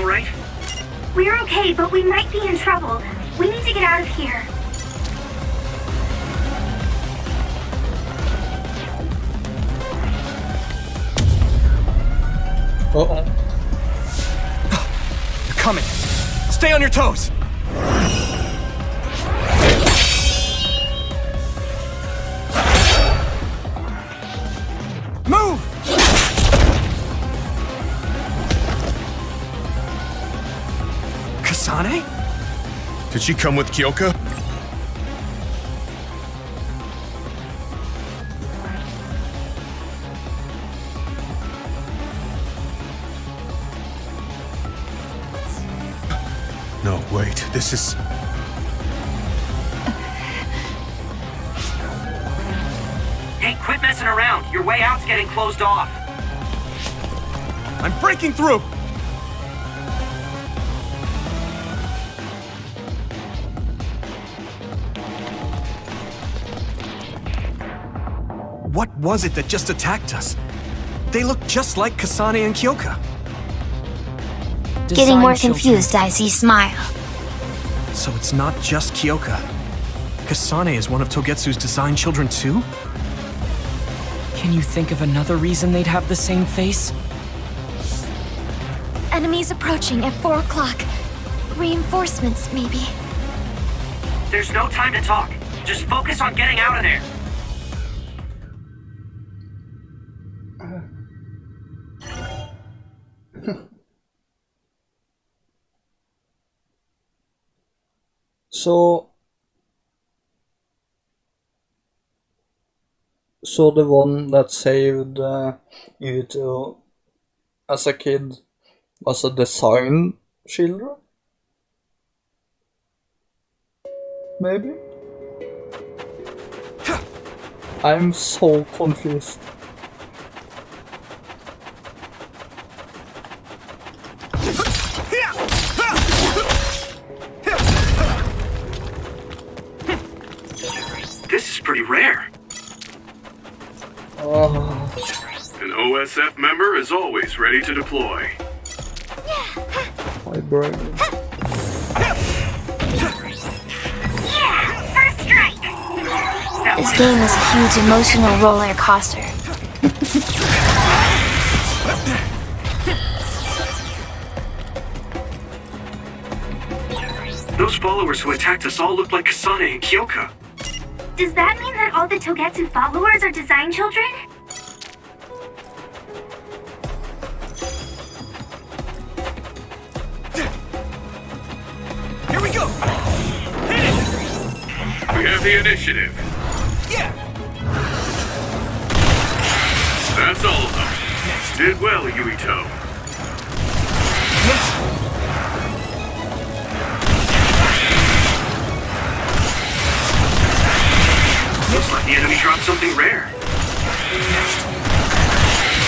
alright? We're okay, but we might be in trouble. We need to get out of here. Uh-oh. They're coming. Stay on your toes. Move! Kasane? Did she come with Kyoka? No, wait, this is... Hey, quit messing around. Your way out's getting closed off. I'm breaking through! What was it that just attacked us? They look just like Kasane and Kyoka. Getting more confused, I see smile. So it's not just Kyoka. Kasane is one of Togetsu's design children too? Can you think of another reason they'd have the same face? Enemies approaching at 4 o'clock. Reinforcements, maybe. There's no time to talk. Just focus on getting out of there. So the one that saved you two as a kid was a design children? Maybe? I'm so confused. This is pretty rare. An OSF member is always ready to deploy. My brain. Yeah! First strike! This game is a huge emotional roller coaster. Those followers who attacked us all look like Kasane and Kyoka. Does that mean that all the Togetsu followers are design children? Here we go! We have the initiative. Yeah! That's all of them. Did well, Yuito. Yes! Looks like the enemy dropped something rare.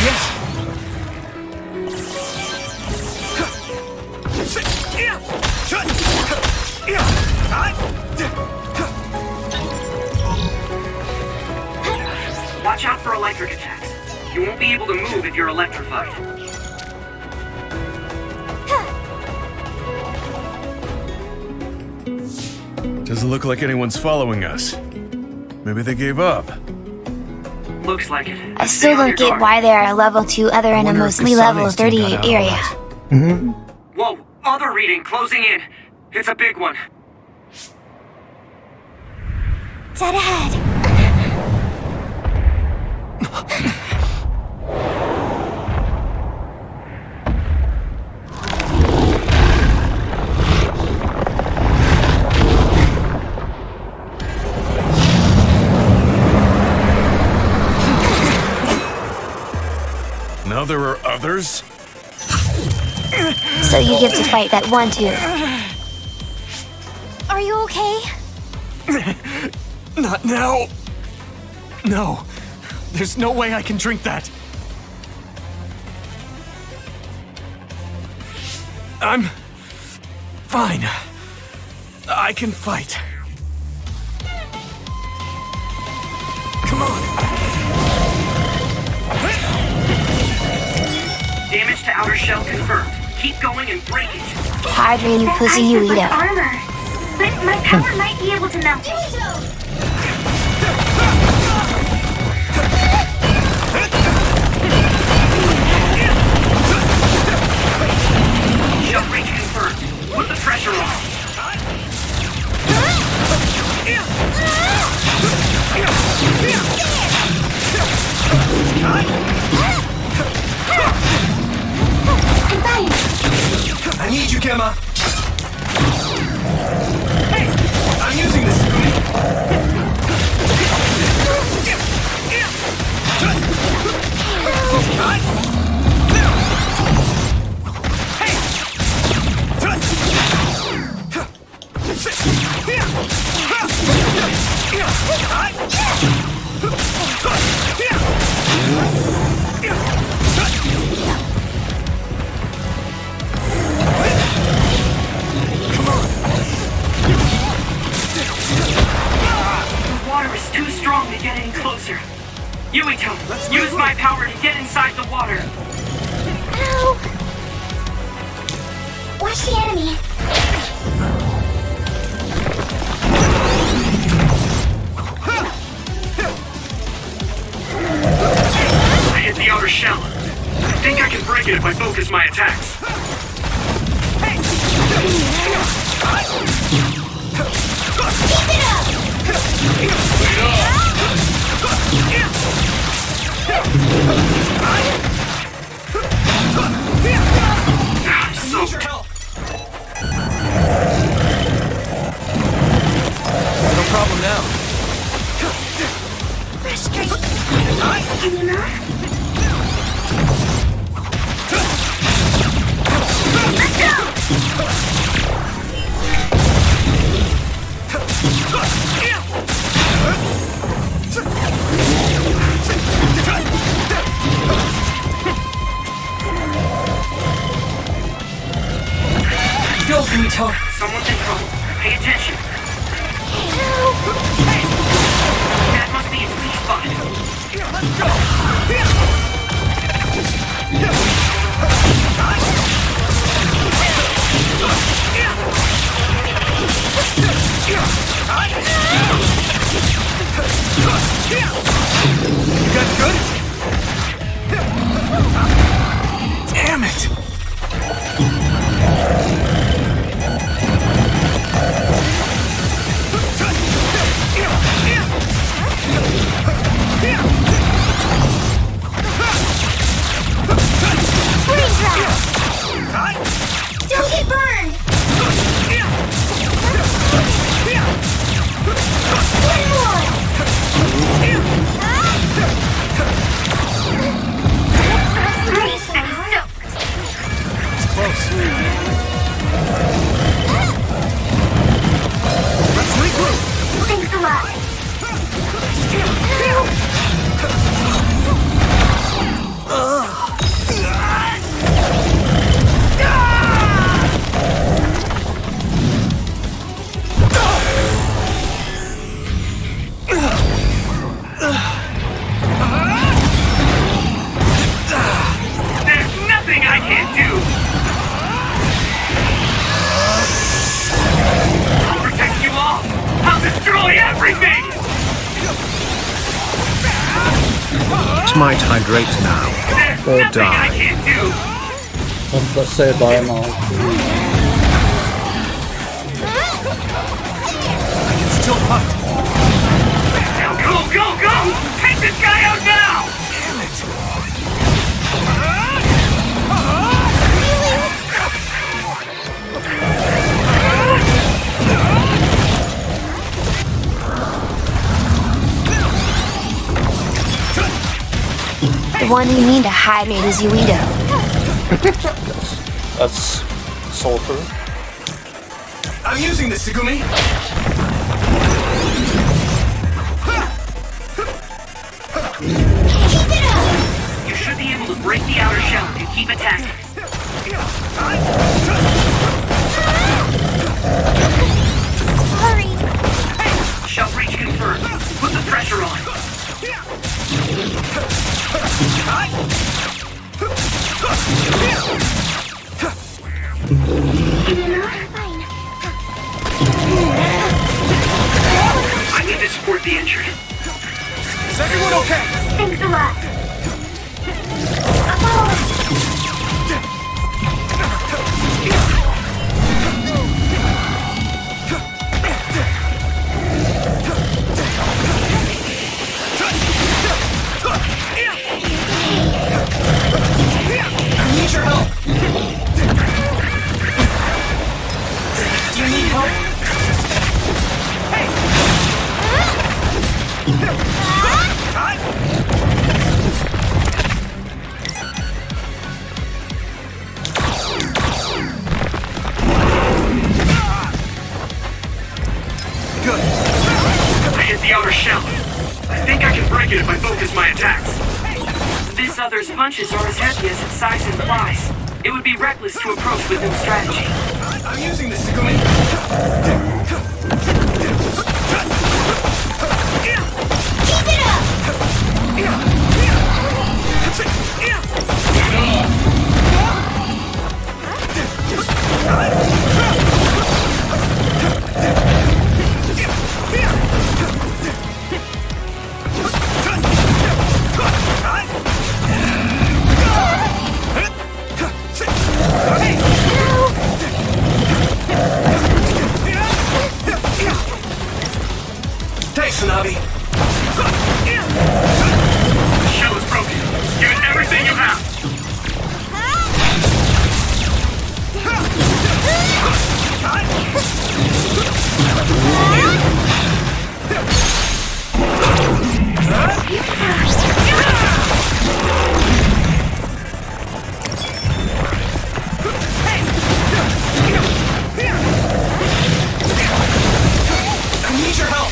Yes! Watch out for electric attacks. You won't be able to move if you're electrified. Doesn't look like anyone's following us. Maybe they gave up. Looks like it. I still don't get why there are level 2 other in a wonder if mostly level Kasane's team got 38 out area. Whoa, other reading closing in. It's a big one. Dead ahead. Now there are others? So you get to fight that one too. Are you okay? Not now! No. There's no way I can drink that. I'm... fine. I can fight. Come on! Damage to outer shell confirmed. Keep going and break it. Hydrated That pussy ice you is eat like up. armor. But my power might be able to melt it. Shut range confirmed. Put the pressure on. I need you, Gemma. Hey, I'm using this. The water is too strong to get any closer. Yuito, use my power to get inside the water. Ow! Watch the enemy. I hit the outer shell. I think I can break it if I focus my attacks. I'm soaked. No problem now. Can you move? Go, Yuito. Someone's in trouble. Pay attention. That must be its weak spot. Let's go. You got good? Damn it! Don't get burned! One more! Nice, I'm soaked. It's close. Let's regroup. Thanks a lot. There's nothing I can't do. I'll protect you all. I'll destroy everything. Smite hydrate now, There's or nothing I die. can't do. Måste säga die now. Still pumped. Now go, go, go! Take this guy out now! Damn it! The one you need to hydrate is Yuito. That's Salter. I'm using this, Segumi. You should be able to break the outer shell if you keep attacking. Sorry. Shell breach confirmed. Put the pressure on. Fine. I need to support the entry. Is everyone okay? Thanks a lot. I need your help. Do you need help? Good. I hit the outer shell. I think I can break it if I focus my attacks. This other's punches are as heavy as its size implies. It would be reckless to approach with no strategy. I'm using this, Segumi. Thanks, Tsunabi. The shell is broken. Give it everything you have. I need your help.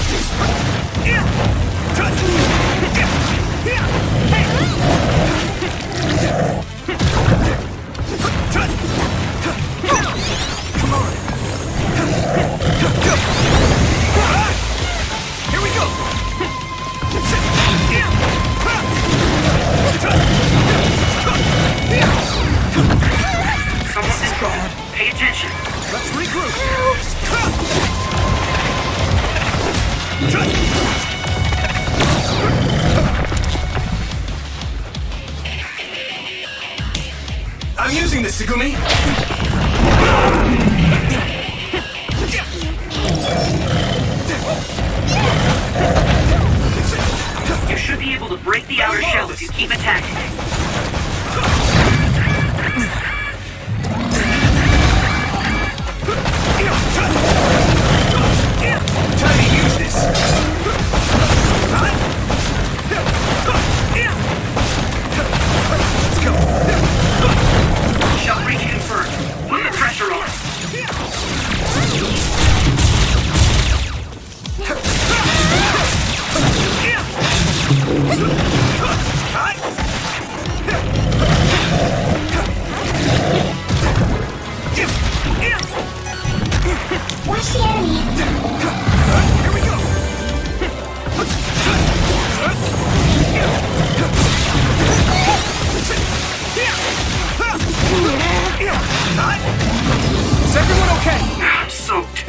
Here we go. Someone is gone. Pay attention. Let's regroup. I'm using this, Segumi. You should be able to break the outer shell if you keep attacking. Time to use this. Let's go. Shell breach confirmed. Put the pressure on. Watch the enemy. Here we go. Is everyone okay? I'm soaked.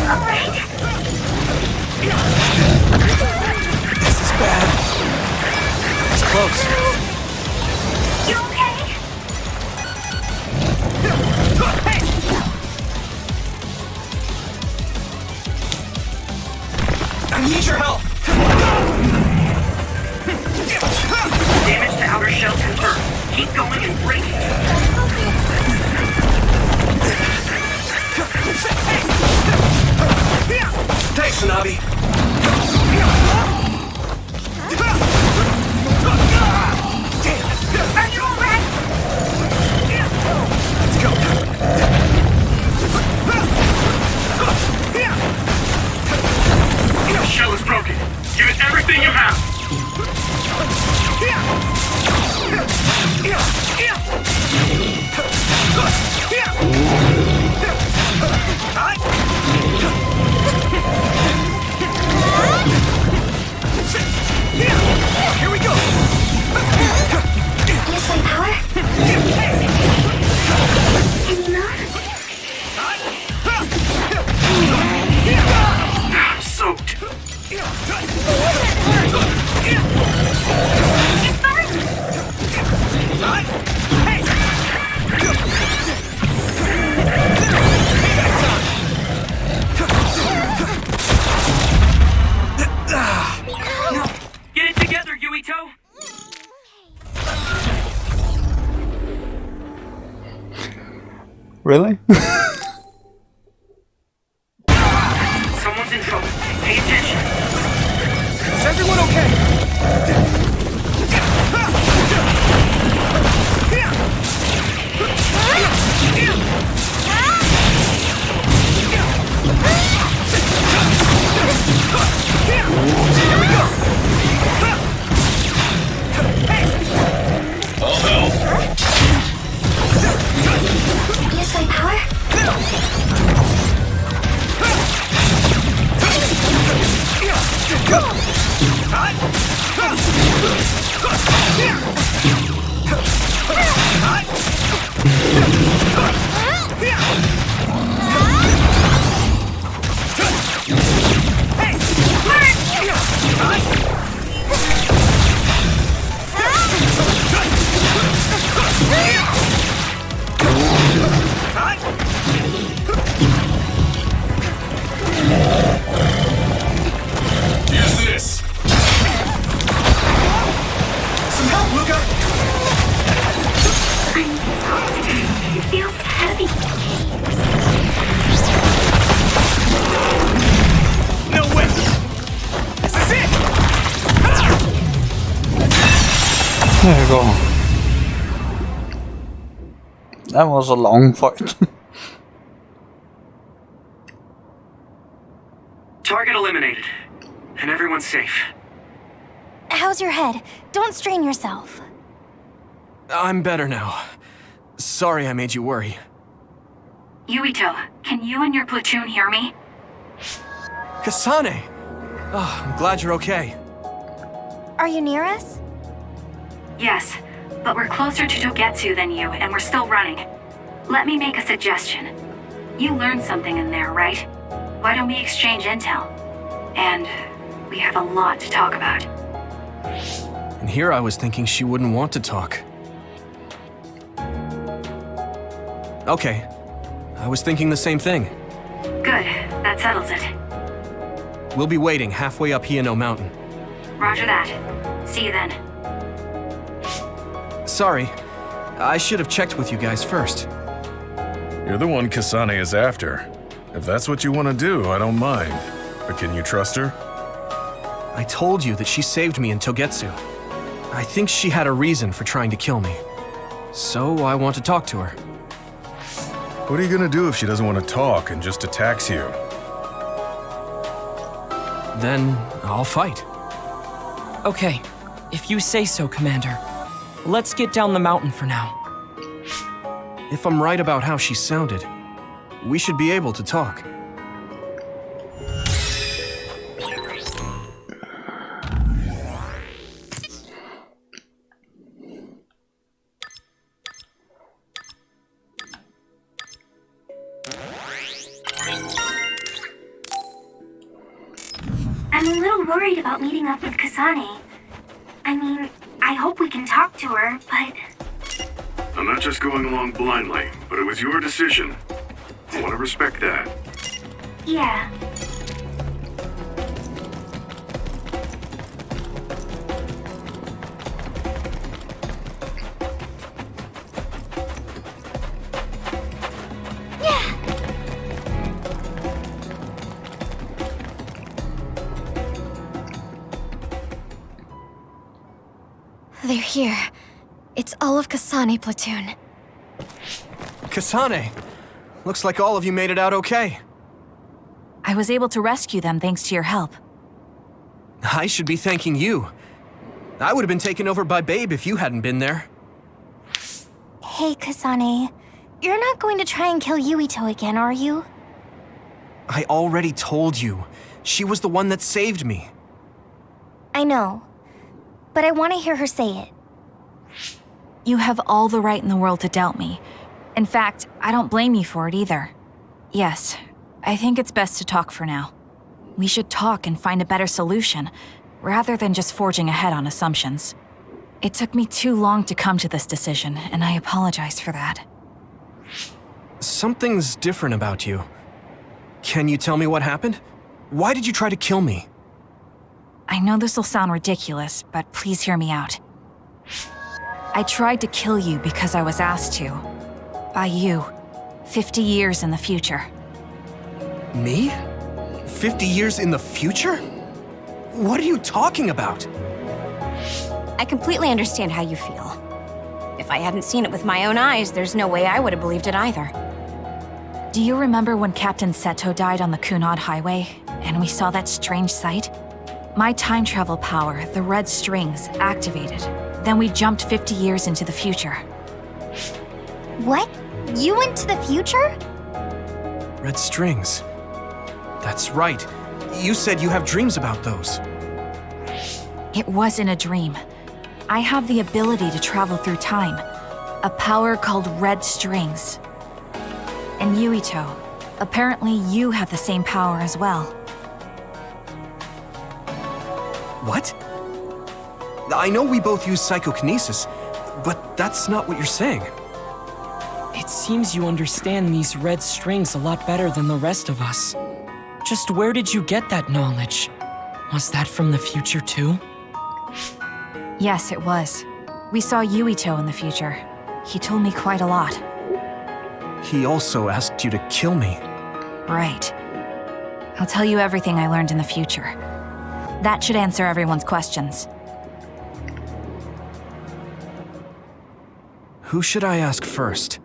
All right. This is bad. It's close. You okay? I need your help. Damage to outer shell confirmed. Keep going and break it. Thanks, Tsunabi. Really? Someone's in trouble. Pay attention. Is everyone okay? Use my power? Use this! Some help, Luca! It feels heavy. No way! This is it! There you go. That was a long fight. Target eliminated. And everyone's safe. How's your head? Don't strain yourself. I'm better now. Sorry I made you worry. Yuito, can you and your platoon hear me? Kasane! Oh, I'm glad you're okay. Are you near us? Yes, but we're closer to Togetsu than you, and we're still running. Let me make a suggestion. You learned something in there, right? Why don't we exchange intel? And we have a lot to talk about. And here I was thinking she wouldn't want to talk. Okay. I was thinking the same thing. Good, that settles it. We'll be waiting halfway up Hino Mountain. Roger that. See you then. Sorry. I should have checked with you guys first. You're the one Kasane is after. If that's what you want to do, I don't mind. But can you trust her? I told you that she saved me in Togetsu. I think she had a reason for trying to kill me. So I want to talk to her. What are you gonna do if she doesn't want to talk and just attacks you? Then I'll fight. Okay, if you say so, Commander. Let's get down the mountain for now. If I'm right about how she sounded, we should be able to talk. I'm a little worried about meeting up with Kasane. I mean, I hope we can talk to her, but... I'm not just going along blindly, but it was your decision. I want to respect that. Yeah. They're here. It's all of Kasane platoon. Kasane! Looks like all of you made it out okay. I was able to rescue them thanks to your help. I should be thanking you. I would have been taken over by Babe if you hadn't been there. Hey, Kasane. You're not going to try and kill Yuito again, are you? I already told you. She was the one that saved me. I know. But I want to hear her say it. You have all the right in the world to doubt me. In fact, I don't blame you for it either. Yes, I think it's best to talk for now. We should talk and find a better solution, rather than just forging ahead on assumptions. It took me too long to come to this decision, and I apologize for that. Something's different about you. Can you tell me what happened? Why did you try to kill me? I know this will sound ridiculous, but please hear me out. I tried to kill you because I was asked to. By you. 50 years in the future. Me? 50 years in the future? What are you talking about? I completely understand how you feel. If I hadn't seen it with my own eyes, there's no way I would have believed it either. Do you remember when Captain Seto died on the Kunad Highway, and we saw that strange sight? My time travel power, the red strings, activated. Then we jumped 50 years into the future. What? You went to the future? Red strings. That's right. You said you have dreams about those. It wasn't a dream. I have the ability to travel through time. A power called red strings. And Yuito, apparently you have the same power as well. What? I know we both use psychokinesis, but that's not what you're saying. It seems you understand these red strings a lot better than the rest of us. Just where did you get that knowledge? Was that from the future too? Yes, it was. We saw Yuito in the future. He told me quite a lot. He also asked you to kill me. Right. I'll tell you everything I learned in the future. That should answer everyone's questions. Who should I ask first?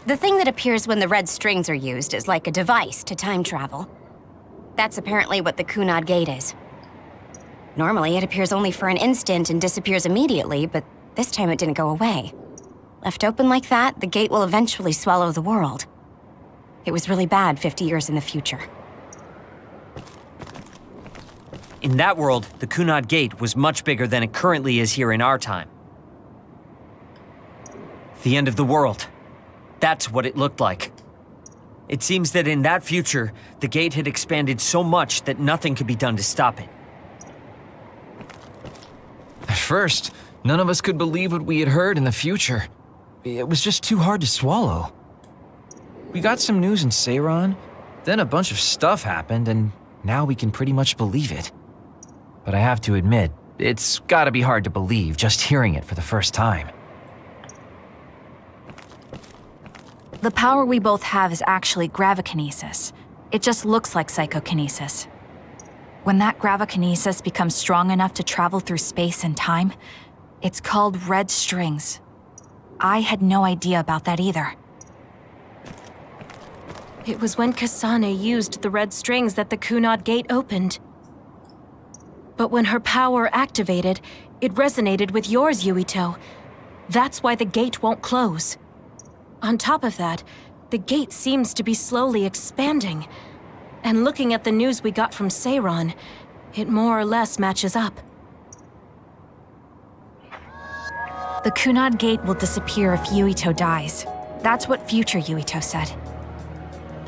The thing that appears when the red strings are used is like a device to time travel. That's apparently what the Kunad Gate is. Normally, it appears only for an instant and disappears immediately, but this time it didn't go away. Left open like that, the gate will eventually swallow the world. It was really bad 50 years in the future. In that world, the Kunad Gate was much bigger than it currently is here in our time. The end of the world. That's what it looked like. It seems that in that future, the gate had expanded so much that nothing could be done to stop it. At first, none of us could believe what we had heard in the future. It was just too hard to swallow. We got some news in Seiran, then a bunch of stuff happened, and now we can pretty much believe it. But I have to admit, it's gotta be hard to believe just hearing it for the first time. The power we both have is actually gravikinesis. It just looks like psychokinesis. When that gravikinesis becomes strong enough to travel through space and time, it's called red strings. I had no idea about that either. It was when Kasane used the red strings that the Kunad Gate opened. But when her power activated, it resonated with yours, Yuito. That's why the gate won't close. On top of that, the gate seems to be slowly expanding. And looking at the news we got from Seiran, it more or less matches up. The Kunad Gate will disappear if Yuito dies. That's what future Yuito said.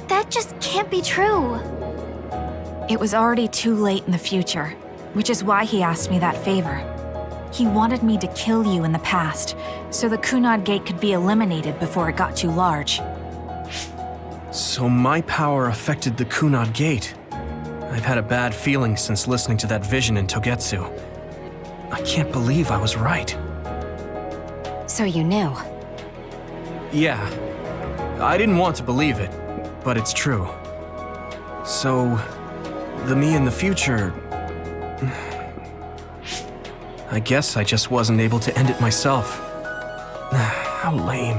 That just can't be true. It was already too late in the future, which is why he asked me that favor. He wanted me to kill you in the past, so the Kunad Gate could be eliminated before it got too large. So my power affected the Kunad Gate. I've had a bad feeling since listening to that vision in Togetsu. I can't believe I was right. So you knew? Yeah. I didn't want to believe it, but it's true. So, the me in the future... I guess I just wasn't able to end it myself. How lame.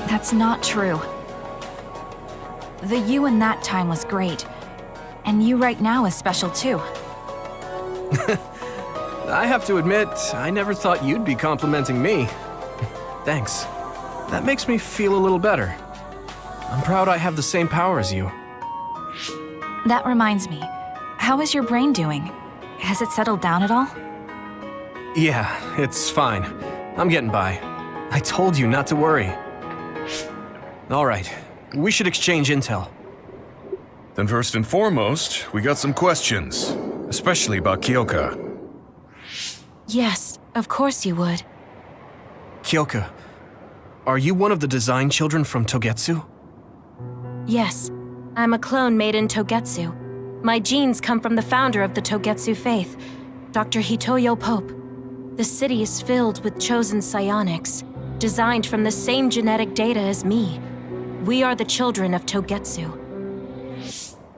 That's not true. The you in that time was great, and you right now is special too. I have to admit, I never thought you'd be complimenting me. Thanks. That makes me feel a little better. I'm proud I have the same power as you. That reminds me, how is your brain doing? Has it settled down at all? Yeah, it's fine. I'm getting by. I told you not to worry. All right, we should exchange intel. Then first and foremost, we got some questions, especially about Kyoka. Yes, of course you would. Kyoka, are you one of the design children from Togetsu? Yes, I'm a clone made in Togetsu. My genes come from the founder of the Togetsu faith, Dr. Hitoyo Pope. The city is filled with chosen psionics, designed from the same genetic data as me. We are the children of Togetsu.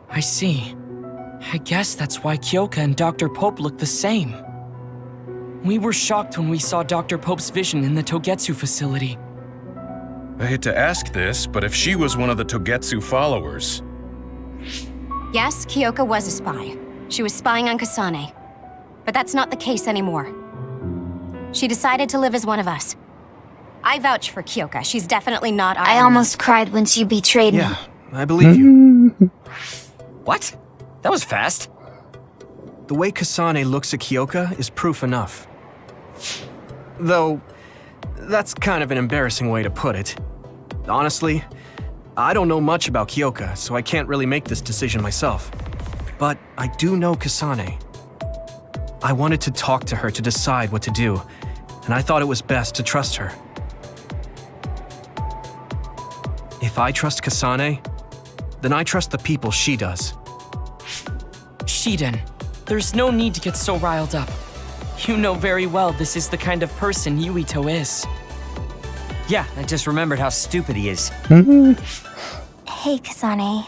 I see. I guess that's why Kyoka and Dr. Pope look the same. We were shocked when we saw Dr. Pope's vision in the Togetsu facility. I hate to ask this, but if she was one of the Togetsu followers... Yes, Kyoka was a spy. She was spying on Kasane. But that's not the case anymore. She decided to live as one of us. I vouch for Kyoka. She's definitely not our I enemy. almost cried when she betrayed me. Yeah, I believe you. What? That was fast. The way Kasane looks at Kyoka is proof enough. Though, that's kind of an embarrassing way to put it. Honestly, I don't know much about Kyoka, so I can't really make this decision myself. But I do know Kasane. I wanted to talk to her to decide what to do, and I thought it was best to trust her. If I trust Kasane, then I trust the people she does. Shiden, there's no need to get so riled up. You know very well this is the kind of person Yuito is. Yeah, I just remembered how stupid he is. Hey, Kasane.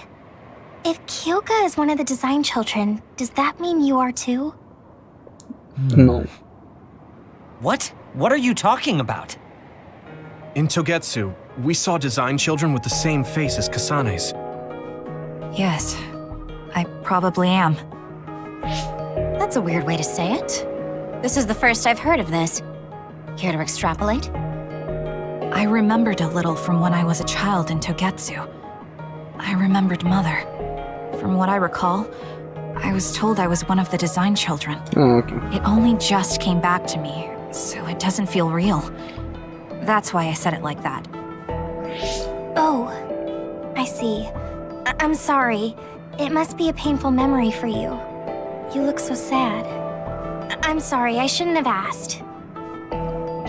If Kyoka is one of the design children, does that mean you are too? No. What? What are you talking about? In Togetsu, we saw design children with the same face as Kasane's. Yes, I probably am. That's a weird way to say it. This is the first I've heard of this. Care to extrapolate? I remembered a little from when I was a child in Togetsu. I remembered Mother. From what I recall, I was told I was one of the design children. Oh, okay. It only just came back to me, so it doesn't feel real. That's why I said it like that. Oh, I see. I'm sorry. It must be a painful memory for you. You look so sad. I'm sorry, I shouldn't have asked.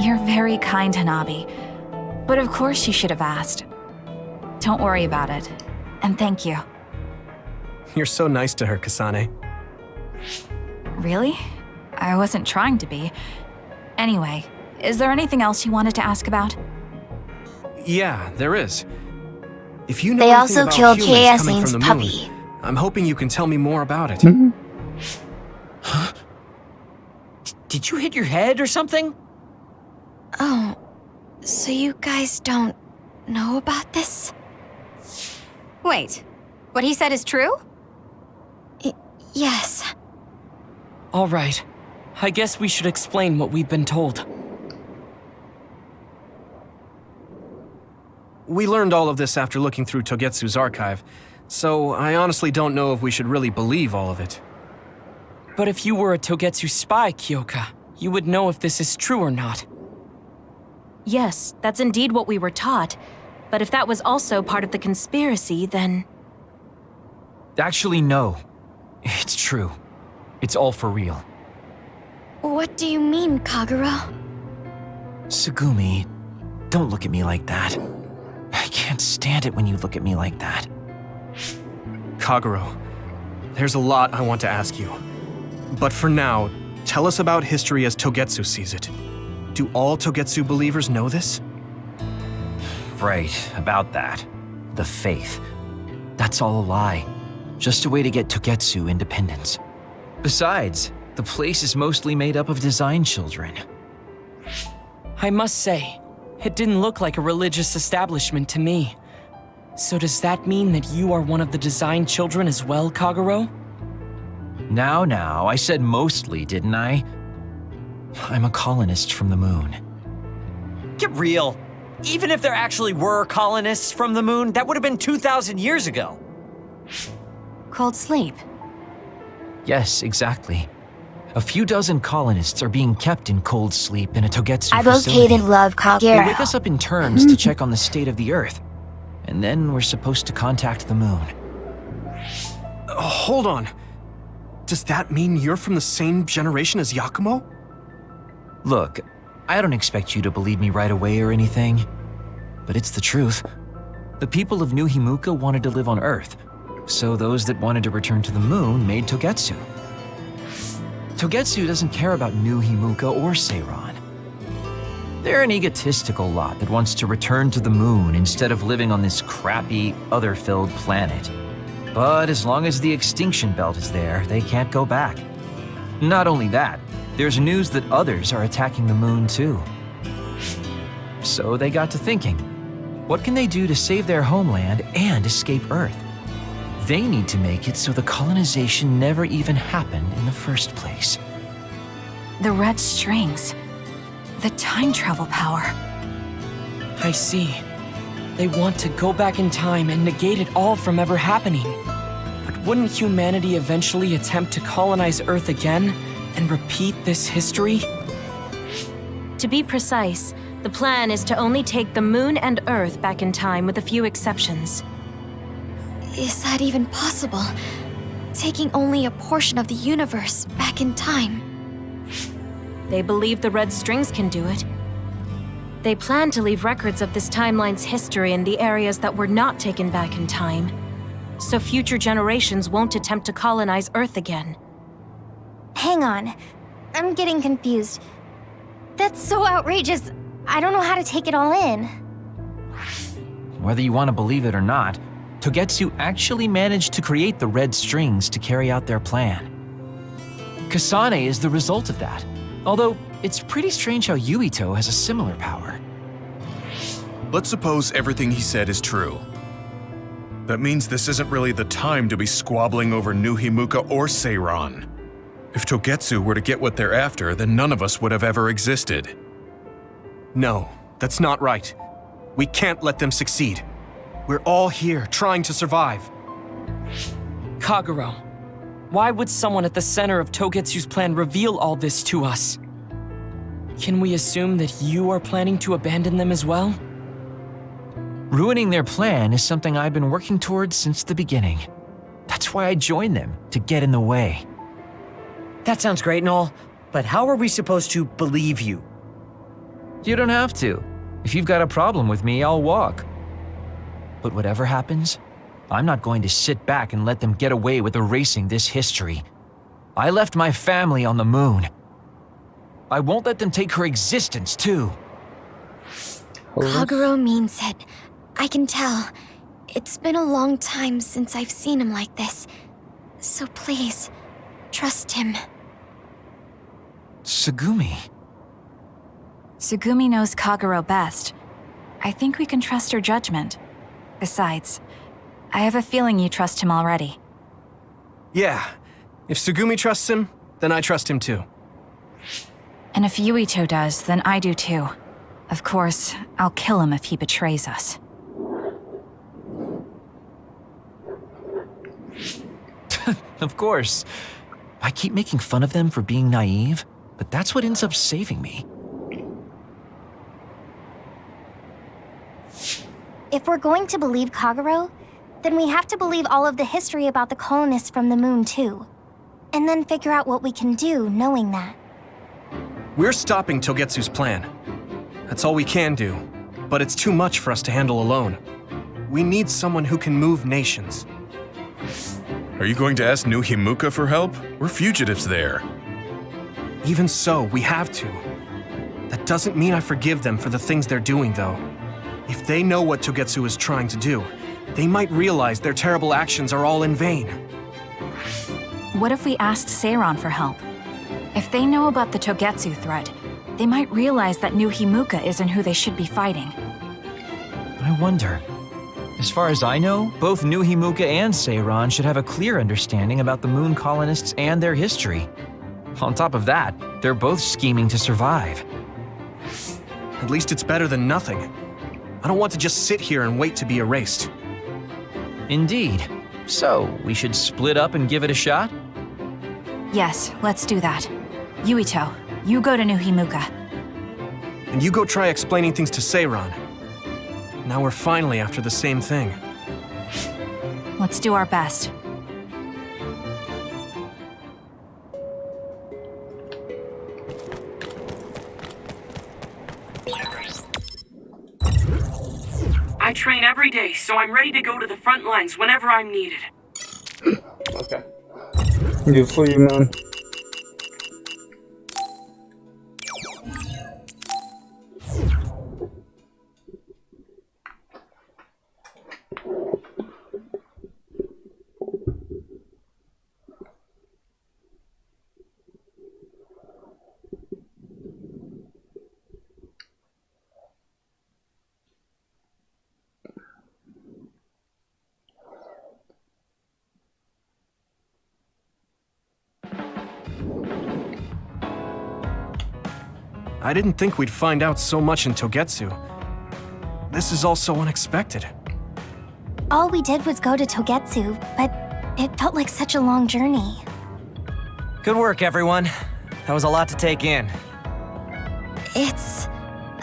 You're very kind, Hanabi. But of course you should have asked. Don't worry about it. And thank you. You're so nice to her, Kasane. Really? I wasn't trying to be. Anyway, is there anything else you wanted to ask about? Yeah, there is. If you know They anything also about killed humans coming Kayasin's from the puppy. moon, I'm hoping you can tell me more about it. Huh? Did you hit your head or something? Oh, so you guys don't know about this? Wait, what he said is true? Yes. All right. I guess we should explain what we've been told. We learned all of this after looking through Togetsu's archive, so I honestly don't know if we should really believe all of it. But if you were a Togetsu spy, Kyoka, you would know if this is true or not. Yes, that's indeed what we were taught. But if that was also part of the conspiracy, then... Actually, no. It's true. It's all for real. What do you mean, Kagura? Tsugumi, don't look at me like that. I can't stand it when you look at me like that. Kaguro, there's a lot I want to ask you. But for now, tell us about history as Togetsu sees it. Do all Togetsu believers know this? Right, about that. The faith. That's all a lie. Just a way to get Togetsu independence. Besides, the place is mostly made up of design children. I must say, it didn't look like a religious establishment to me. So does that mean that you are one of the design children as well, Kaguro? Now, I said mostly, didn't I? I'm a colonist from the moon. Get real. Even if there actually were colonists from the moon, that would have been 2,000 years ago. Cold sleep. Yes, exactly. A few dozen colonists are being kept in cold sleep in a Togetsu I both facility. hate and love They Kagura. wake us up in turns to check on the state of the Earth. And then we're supposed to contact the moon. Hold on. Does that mean you're from the same generation as Yakumo? Look, I don't expect you to believe me right away or anything, but it's the truth. The people of New Himuka wanted to live on Earth, so those that wanted to return to the moon made Togetsu. Togetsu doesn't care about New Himuka or Seiran. They're an egotistical lot that wants to return to the moon instead of living on this crappy, other-filled planet. But as long as the extinction belt is there, they can't go back. Not only that, there's news that others are attacking the moon too. So they got to thinking, what can they do to save their homeland and escape Earth? They need to make it so the colonization never even happened in the first place. The red strings. The time travel power. I see. They want to go back in time and negate it all from ever happening. But wouldn't humanity eventually attempt to colonize Earth again and repeat this history? To be precise, the plan is to only take the moon and Earth back in time with a few exceptions. Is that even possible? Taking only a portion of the universe back in time? They believe the red strings can do it. They plan to leave records of this timeline's history in the areas that were not taken back in time, so future generations won't attempt to colonize Earth again. Hang on. I'm getting confused. That's so outrageous. I don't know how to take it all in. Whether you want to believe it or not, Togetsu actually managed to create the red strings to carry out their plan. Kasane is the result of that, although it's pretty strange how Yuito has a similar power. Let's suppose everything he said is true. That means this isn't really the time to be squabbling over New Himuka or Seiran. If Togetsu were to get what they're after, then none of us would have ever existed. No, that's not right. We can't let them succeed. We're all here trying to survive. Kagero, why would someone at the center of Togetsu's plan reveal all this to us? Can we assume that you are planning to abandon them as well? Ruining their plan is something I've been working towards since the beginning. That's why I joined them, to get in the way. That sounds great and all, but how are we supposed to believe you? You don't have to. If you've got a problem with me, I'll walk. But whatever happens, I'm not going to sit back and let them get away with erasing this history. I left my family on the moon. I won't let them take her existence, too. Kagero means it. I can tell. It's been a long time since I've seen him like this. So please, trust him. Tsugumi. Tsugumi knows Kagero best. I think we can trust her judgment. Besides, I have a feeling you trust him already. Yeah. If Tsugumi trusts him, then I trust him too. And if Yuito does, then I do too. Of course, I'll kill him if he betrays us. Of course. I keep making fun of them for being naive, but that's what ends up saving me. If we're going to believe Kagero, then we have to believe all of the history about the colonists from the moon too. And then figure out what we can do knowing that. We're stopping Togetsu's plan. That's all we can do, but it's too much for us to handle alone. We need someone who can move nations. Are you going to ask New Himuka for help? We're fugitives there. Even so, we have to. That doesn't mean I forgive them for the things they're doing, though. If they know what Togetsu is trying to do, they might realize their terrible actions are all in vain. What if we asked Seiran for help? If they know about the Togetsu threat, they might realize that New Himuka isn't who they should be fighting. I wonder. As far as I know, both New Himuka and Seiran should have a clear understanding about the moon colonists and their history. On top of that, they're both scheming to survive. At least it's better than nothing. I don't want to just sit here and wait to be erased. Indeed. So, we should split up and give it a shot? Yes, let's do that. Yuito, you go to New Himuka. And you go try explaining things to Seiran. Now we're finally after the same thing. Let's do our best. I train every day, so I'm ready to go to the front lines whenever I'm needed. Okay. Good for you, man. I didn't think we'd find out so much in Togetsu. This is all so unexpected. All we did was go to Togetsu, but it felt like such a long journey. Good work, everyone. That was a lot to take in. It's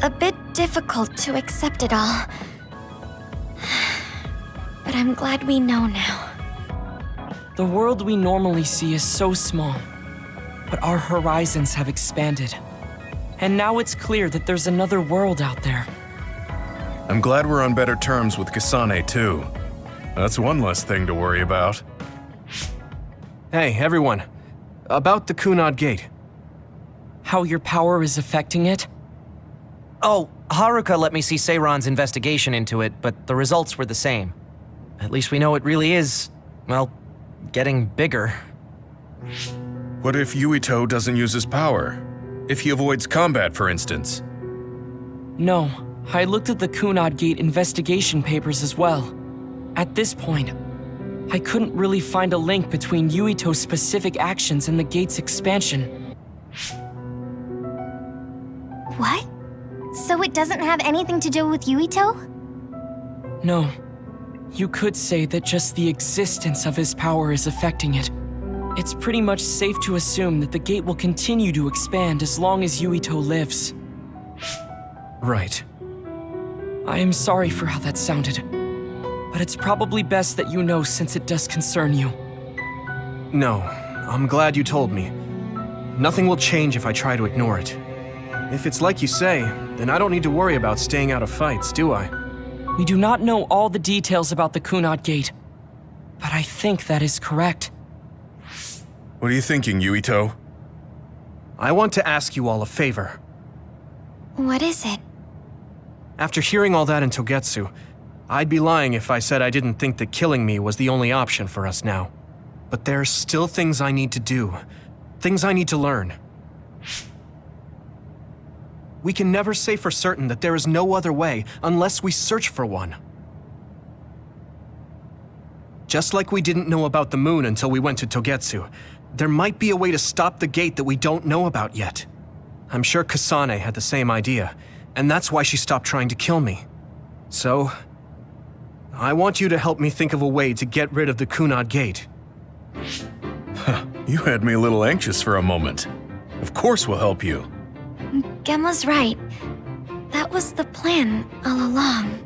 a bit difficult to accept it all. But I'm glad we know now. The world we normally see is so small, but our horizons have expanded. And now it's clear that there's another world out there. I'm glad we're on better terms with Kasane, too. That's one less thing to worry about. Hey, everyone. About the Kunad Gate. How your power is affecting it? Oh, Haruka let me see Seiron's investigation into it, but the results were the same. At least we know it really is, well, getting bigger. What if Yuito doesn't use his power? If he avoids combat, for instance? No, I looked at the Kunad Gate investigation papers as well. At this point, I couldn't really find a link between Yuito's specific actions and the gate's expansion. What? So it doesn't have anything to do with Yuito? No. You could say that just the existence of his power is affecting it. It's pretty much safe to assume that the gate will continue to expand as long as Yuito lives. Right. I am sorry for how that sounded, but it's probably best that you know since it does concern you. No, I'm glad you told me. Nothing will change if I try to ignore it. If it's like you say, then I don't need to worry about staying out of fights, do I? We do not know all the details about the Kunad Gate, but I think that is correct. What are you thinking, Yuito? I want to ask you all a favor. What is it? After hearing all that in Togetsu, I'd be lying if I said I didn't think that killing me was the only option for us now. But there are still things I need to do. Things I need to learn. We can never say for certain that there is no other way unless we search for one. Just like we didn't know about the moon until we went to Togetsu, there might be a way to stop the gate that we don't know about yet. I'm sure Kasane had the same idea, and that's why she stopped trying to kill me. So, I want you to help me think of a way to get rid of the Kunad Gate. You had me a little anxious for a moment. Of course we'll help you. Gemma's right. That was the plan all along.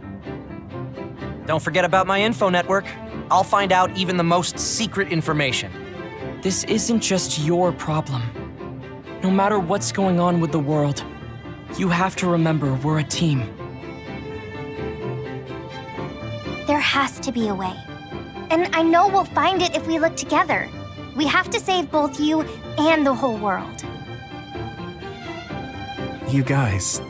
Don't forget about my info network. I'll find out even the most secret information. This isn't just your problem. No matter what's going on with the world, you have to remember we're a team. There has to be a way. And I know we'll find it if we look together. We have to save both you and the whole world. You guys,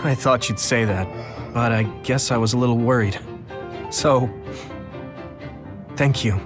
I thought you'd say that, but I guess I was a little worried. So, thank you.